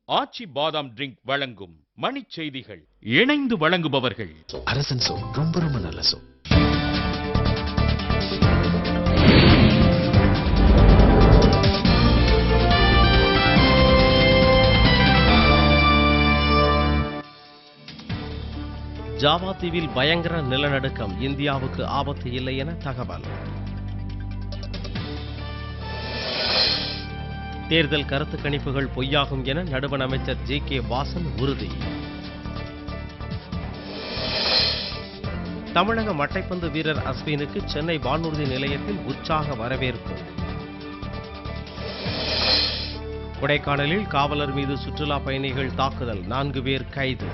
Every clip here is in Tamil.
ஆச்சி பாதாம் ட்ரிங்க் வழங்கும் மணிச் செய்திகள். இணைந்து வழங்குபவர்கள் அரசன் சோ. ரொம்ப ரொம்ப நல்ல சோ. ஜாவா தீவில் பயங்கர நிலநடுக்கம், இந்தியாவுக்கு ஆபத்து இல்லை என தகவல். தேர்தல் கருத்து கணிப்புகள் பொய்யாகும் என நடுவண் அமைச்சர் ஜே.கே. வாசன் உறுதி. தமிழக மட்டைப்பந்து வீரர் அஸ்வினுக்கு சென்னை வானூர்தி நிலையத்தில் உற்சாக வரவேற்பு. கொடைக்கானலில் காவலர் மீது சுற்றுலா பயணிகள் தாக்குதல், 4 பேர் கைது.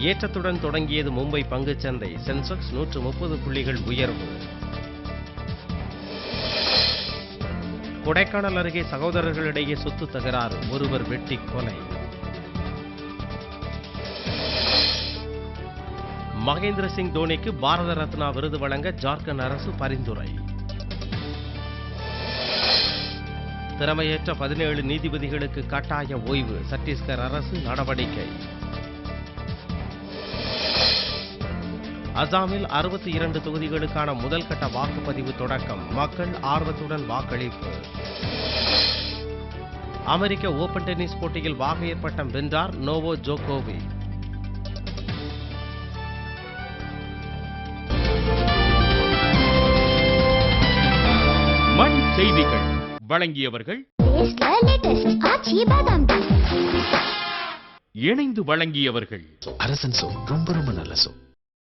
ஏற்றத்துடன் தொடங்கியது மும்பை பங்குச்சந்தை, சென்செக்ஸ் 130 புள்ளிகள் உயர்வு. கொடைக்கானல் அருகே சகோதரர்களிடையே சொத்து தகராறு, ஒருவர் வெட்டி கொலை. மகேந்திர சிங் தோனிக்கு பாரத ரத்னா விருது வழங்க ஜார்க்கண்ட் அரசு பரிந்துரை. திறமையற்ற 17 நீதிபதிகளுக்கு கட்டாய ஓய்வு, சத்தீஸ்கர் அரசு நடவடிக்கை. அசாமில் 62 தொகுதிகளுக்கான முதல் கட்ட வாக்குப்பதிவு தொடக்கம், மக்கள் ஆர்வத்துடன் வாக்களிப்பு. அமெரிக்க ஓபன் டென்னிஸ் போட்டியில் வாகையர் பட்டம் வென்றார் நோவோ ஜோகோவிச். மணிச் செய்திகள் வழங்கியவர்கள் இணைந்து வழங்கியவர்கள் அரசன் சோ. ரொம்ப ரொம்ப நல்ல சோ.